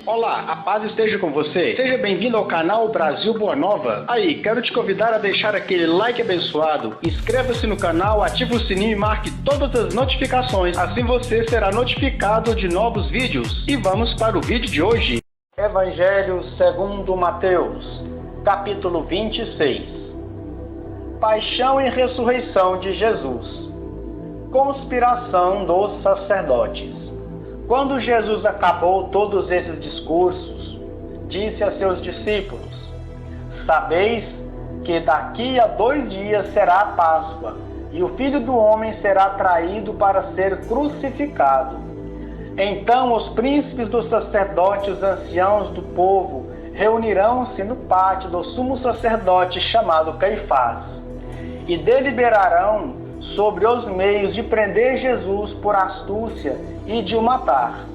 Olá, a paz esteja com você. Seja bem-vindo ao canal Brasil Boa Nova. Aí, quero te convidar a deixar aquele like abençoado, inscreva-se no canal, ative o sininho e marque todas as notificações. Assim você será notificado de novos vídeos. E vamos para o vídeo de hoje. Evangelho segundo Mateus, capítulo 26. Paixão e ressurreição de Jesus. Conspiração dos sacerdotes. Quando Jesus acabou todos esses discursos, disse a seus discípulos: Sabeis que daqui a 2 dias será a Páscoa, e o Filho do Homem será traído para ser crucificado. Então os príncipes dos sacerdotes e os anciãos do povo reunirão-se no pátio do sumo sacerdote chamado Caifás, e deliberarão sobre os meios de prender Jesus por astúcia e de o matar.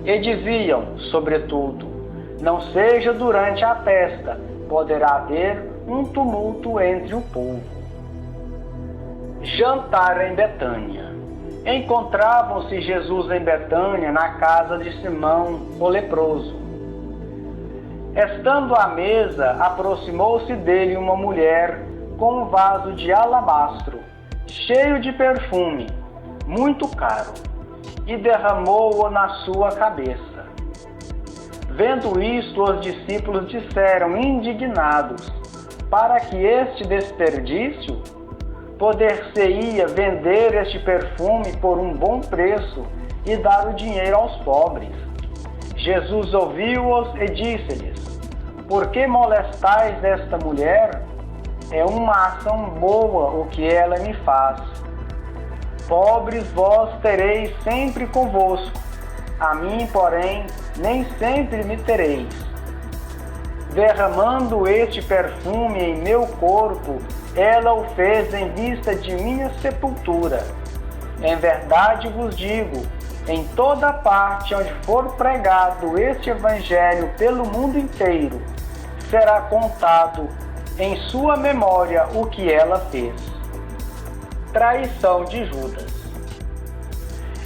E diziam, sobretudo, não seja durante a festa, poderá haver um tumulto entre o povo. Jantar em Betânia. Encontravam-se Jesus em Betânia, na casa de Simão, o leproso. Estando à mesa, aproximou-se dele uma mulher com um vaso de alabastro, cheio de perfume, muito caro, e derramou-o na sua cabeça. Vendo isto, os discípulos disseram, indignados, para que este desperdício poder-se-ia vender este perfume por um bom preço e dar o dinheiro aos pobres. Jesus ouviu-os e disse-lhes: Por que molestais esta mulher? É uma ação boa o que ela me faz. Pobres vós tereis sempre convosco, a mim, porém, nem sempre me tereis. Derramando este perfume em meu corpo, ela o fez em vista de minha sepultura. Em verdade vos digo, em toda parte onde for pregado este evangelho pelo mundo inteiro, será contado em sua memória o que ela fez. Traição de Judas.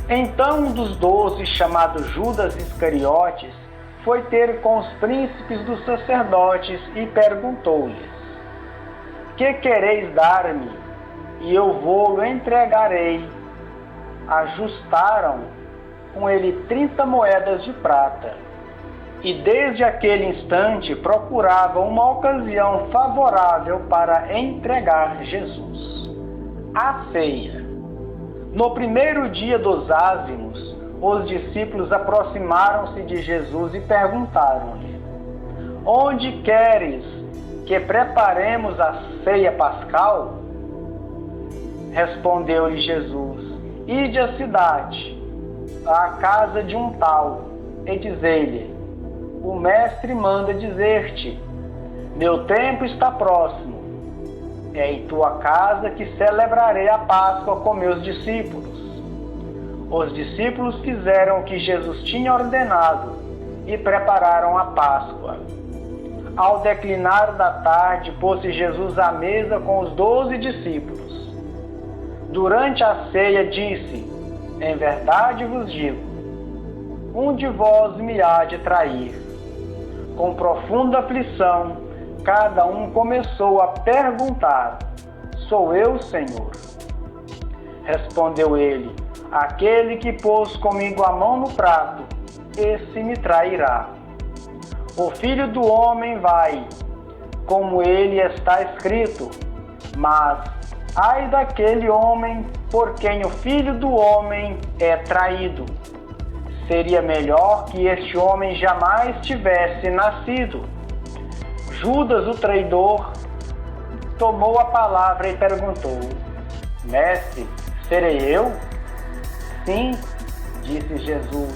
Então um dos 12, chamado Judas Iscariotes, foi ter com os príncipes dos sacerdotes e perguntou-lhes: Que quereis dar-me? E eu vou-lo entregarei. Ajustaram com ele 30 moedas de prata. E desde aquele instante procuravam uma ocasião favorável para entregar Jesus. A ceia. No primeiro dia dos ázimos, os discípulos aproximaram-se de Jesus e perguntaram-lhe: Onde queres que preparemos a ceia pascal? Respondeu-lhe Jesus: Ide à cidade, à casa de um tal, e dizei-lhe: O mestre manda dizer-te: Meu tempo está próximo. É em tua casa que celebrarei a Páscoa com meus discípulos. Os discípulos fizeram o que Jesus tinha ordenado e prepararam a Páscoa. Ao declinar da tarde, pôs-se Jesus à mesa com os 12 discípulos. Durante a ceia disse: Em verdade vos digo, um de vós me há de trair. Com profunda aflição, cada um começou a perguntar: Sou eu, Senhor? Respondeu ele: Aquele que pôs comigo a mão no prato, esse me trairá. O Filho do Homem vai, como ele está escrito, mas ai daquele homem por quem o Filho do Homem é traído. Seria melhor que este homem jamais tivesse nascido. Judas, o traidor, tomou a palavra e perguntou: Mestre, serei eu? Sim, disse Jesus.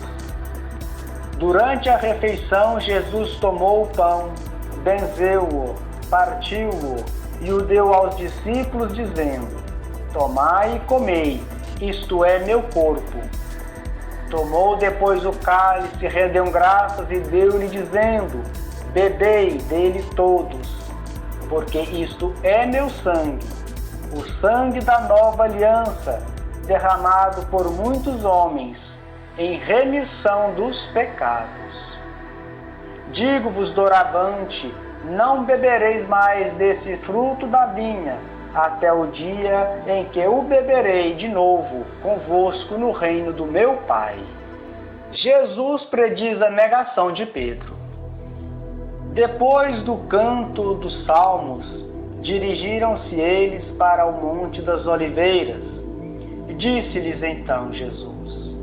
Durante a refeição, Jesus tomou o pão, benzeu-o, partiu-o e o deu aos discípulos, dizendo: Tomai e comei, isto é meu corpo. Tomou depois o cálice, rendeu graças e deu-lhe, dizendo: Bebei dele todos, porque isto é meu sangue, o sangue da nova aliança, derramado por muitos homens em remissão dos pecados. Digo-vos doravante, não bebereis mais desse fruto da vinha, até o dia em que o beberei de novo convosco no reino do meu Pai. Jesus prediz a negação de Pedro. Depois do canto dos salmos, dirigiram-se eles para o Monte das Oliveiras. Disse-lhes então Jesus: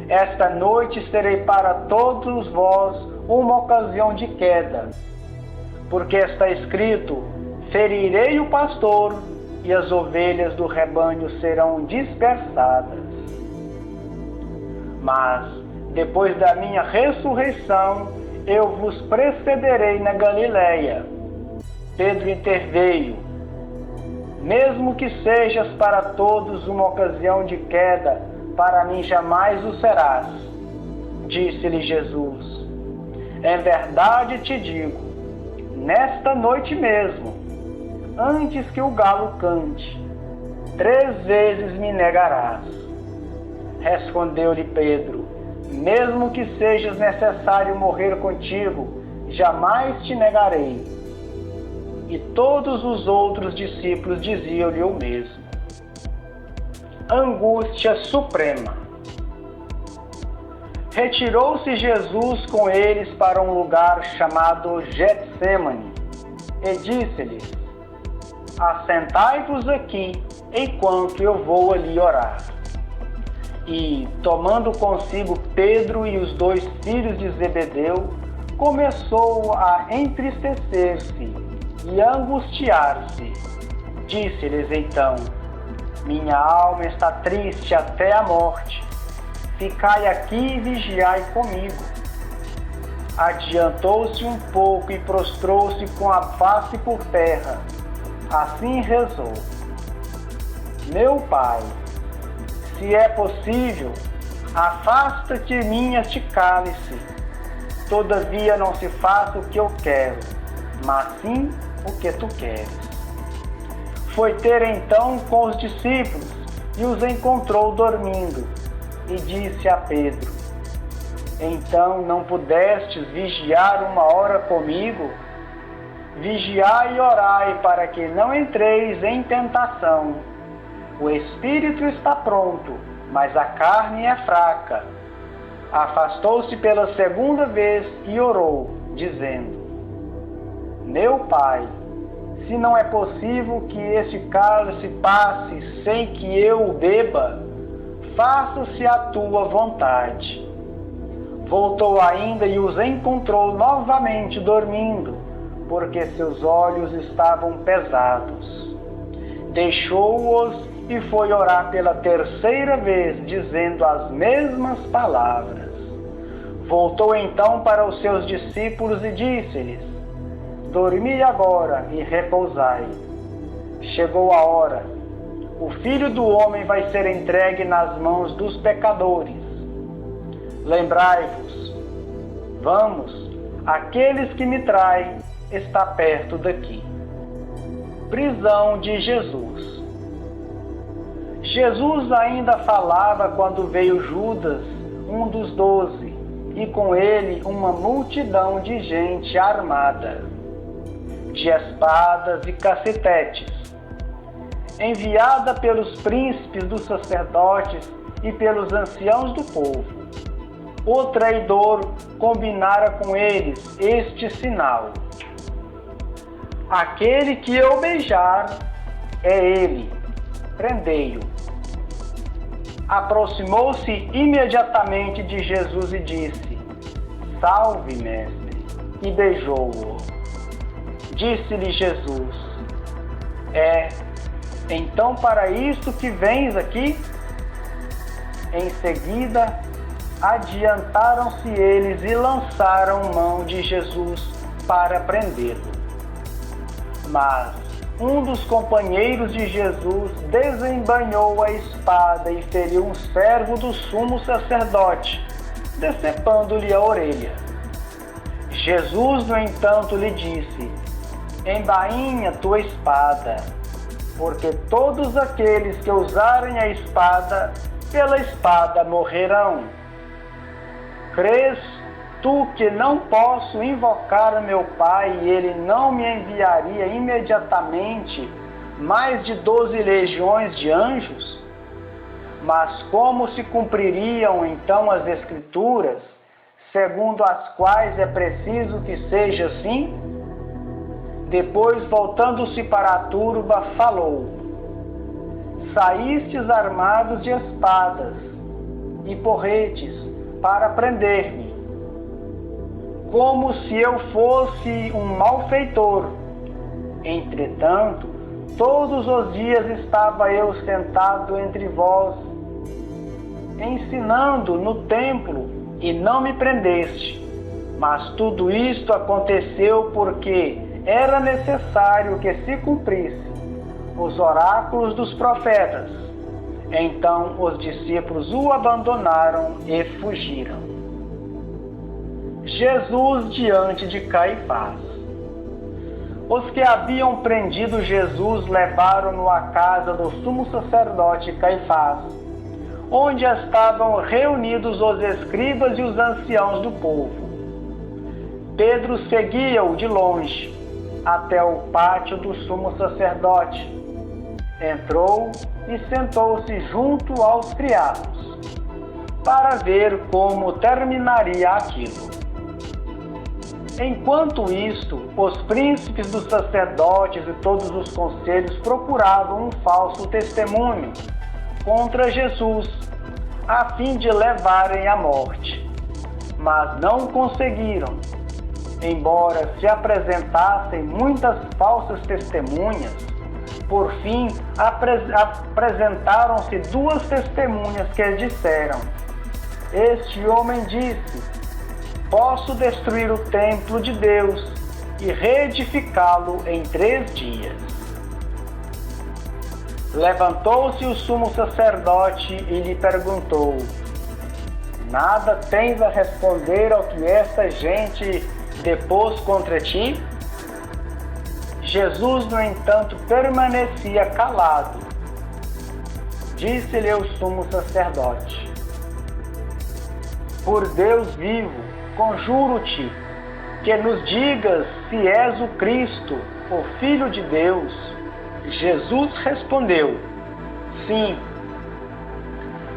esta noite serei para todos vós uma ocasião de queda, porque está escrito: ferirei o pastor e as ovelhas do rebanho serão dispersadas. Mas, depois da minha ressurreição, eu vos precederei na Galileia. Pedro interveio: mesmo que sejas para todos uma ocasião de queda, para mim jamais o serás. Disse-lhe Jesus: em verdade te digo, nesta noite mesmo, antes que o galo cante, 3 vezes me negarás. Respondeu-lhe Pedro: mesmo que sejas necessário morrer contigo, jamais te negarei. E todos os outros discípulos diziam-lhe o mesmo. Angústia suprema. Retirou-se Jesus com eles para um lugar chamado Getsêmani e disse-lhes: assentai-vos aqui, enquanto eu vou ali orar. E, tomando consigo Pedro e os 2 filhos de Zebedeu, começou a entristecer-se e a angustiar-se. Disse-lhes então: minha alma está triste até a morte. Ficai aqui e vigiai comigo. Adiantou-se um pouco e prostrou-se com a face por terra. Assim rezou: meu Pai, se é possível, afasta-te de mim este cálice. Todavia não se faça o que eu quero, mas sim o que tu queres. Foi ter então com os discípulos e os encontrou dormindo. E disse a Pedro: então não pudestes vigiar 1 hora comigo? Vigiai e orai para que não entreis em tentação. O espírito está pronto, mas a carne é fraca. Afastou-se pela 2ª vez e orou, dizendo: meu Pai, se não é possível que este cálice passe sem que eu o beba, faça-se a tua vontade. Voltou ainda e os encontrou novamente dormindo, porque seus olhos estavam pesados. Deixou-os e foi orar pela 3ª vez, dizendo as mesmas palavras. Voltou então para os seus discípulos e disse-lhes: dormi agora e repousai. Chegou a hora. O Filho do Homem vai ser entregue nas mãos dos pecadores. Lembrai-vos: vamos, aqueles que me traem está perto daqui. Prisão de Jesus. Jesus ainda falava quando veio Judas, um dos 12, e com ele uma multidão de gente armada, de espadas e cacetetes, enviada pelos príncipes dos sacerdotes e pelos anciãos do povo. O traidor combinara com eles este sinal: aquele que eu beijar é ele, prendei-o. Aproximou-se imediatamente de Jesus e disse: salve, mestre, e beijou-o. Disse-lhe Jesus: então para isto que vens aqui? Em seguida, adiantaram-se eles e lançaram mão de Jesus para prendê-lo. Mas um dos companheiros de Jesus desembainhou a espada e feriu um servo do sumo sacerdote, decepando-lhe a orelha. Jesus, no entanto, lhe disse: embainha tua espada, porque todos aqueles que usarem a espada, pela espada morrerão. crês tu que não posso invocar meu Pai e ele não me enviaria imediatamente mais de 12 legiões de anjos? Mas como se cumpririam então as Escrituras, segundo as quais é preciso que seja assim? Depois, voltando-se para a turba, falou: Saístes armados de espadas e porretes para prender-me, como se eu fosse um malfeitor. Entretanto, todos os dias estava eu sentado entre vós, ensinando no templo, e não me prendeste. Mas tudo isto aconteceu porque era necessário que se cumprisse os oráculos dos profetas. Então os discípulos o abandonaram e fugiram. Jesus diante de Caifás. Os que haviam prendido Jesus levaram-no à casa do sumo sacerdote Caifás, onde estavam reunidos os escribas e os anciãos do povo. Pedro seguia-o de longe até o pátio do sumo sacerdote. Entrou e sentou-se junto aos criados, para ver como terminaria aquilo. Enquanto isto, os príncipes dos sacerdotes e todos os conselhos procuravam um falso testemunho contra Jesus, a fim de levarem à morte. Mas não conseguiram. Embora se apresentassem muitas falsas testemunhas, por fim apresentaram-se 2 testemunhas que disseram: Este homem disse: Posso destruir o templo de Deus e reedificá-lo em 3 dias. Levantou-se o sumo sacerdote e lhe perguntou: Nada tens a responder ao que esta gente depôs contra ti? Jesus, no entanto, permanecia calado. Disse-lhe o sumo sacerdote: Por Deus vivo, conjuro-te que nos digas se és o Cristo, o Filho de Deus. Jesus respondeu: Sim.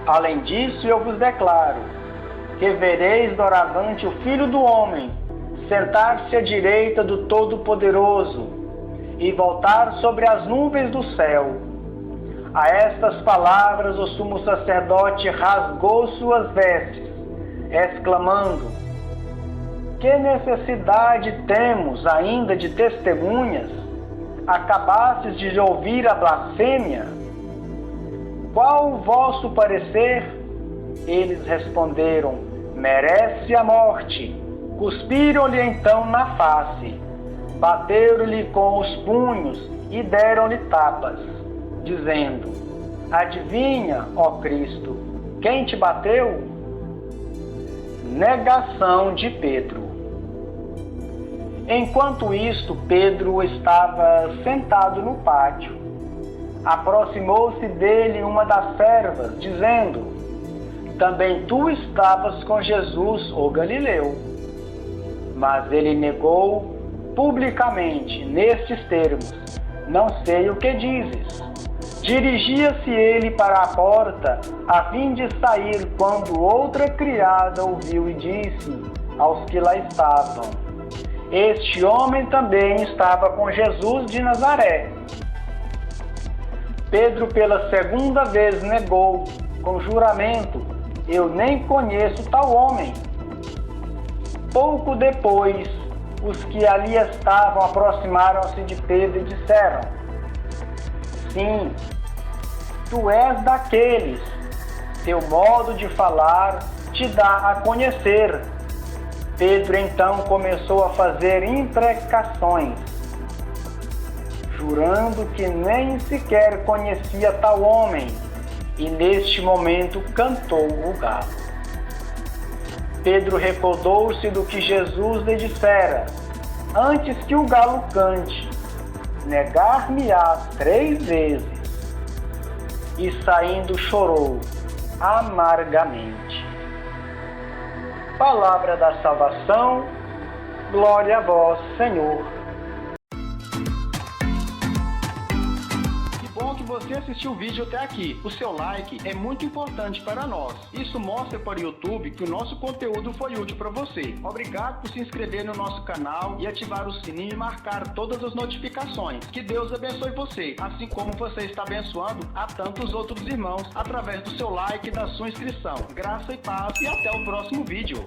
Além disso, eu vos declaro que vereis doravante o Filho do Homem sentar-se à direita do Todo-Poderoso e voltar sobre as nuvens do céu. A estas palavras o sumo sacerdote rasgou suas vestes, exclamando: Que necessidade temos ainda de testemunhas? Acabastes de ouvir a blasfêmia? Qual o vosso parecer? Eles responderam: Merece a morte. Cuspiram-lhe então na face, bateram-lhe com os punhos e deram-lhe tapas, dizendo: Adivinha, ó Cristo, quem te bateu? Negação de Pedro. Enquanto isto, Pedro estava sentado no pátio. Aproximou-se dele uma das servas, dizendo: Também tu estavas com Jesus, o Galileu. Mas ele negou publicamente, nestes termos: Não sei o que dizes. Dirigia-se ele para a porta, a fim de sair, quando outra criada o viu e disse aos que lá estavam: Este homem também estava com Jesus de Nazaré. Pedro pela segunda vez negou, com juramento: Eu nem conheço tal homem. Pouco depois, os que ali estavam aproximaram-se de Pedro e disseram: Sim, tu és daqueles. Teu modo de falar te dá a conhecer. Pedro então começou a fazer imprecações, jurando que nem sequer conhecia tal homem, e neste momento cantou o galo. Pedro recordou-se do que Jesus lhe dissera: Antes que o galo cante, negar-me-ás 3 vezes. E saindo chorou amargamente. Palavra da salvação, glória a vós, Senhor. Que bom que você assistiu o vídeo até aqui. O seu like é muito importante para nós. Isso mostra para o YouTube que o nosso conteúdo foi útil para você. Obrigado por se inscrever no nosso canal e ativar o sininho e marcar todas as notificações. Que Deus abençoe você, assim como você está abençoando a tantos outros irmãos através do seu like e da sua inscrição. Graça e paz e até o próximo vídeo.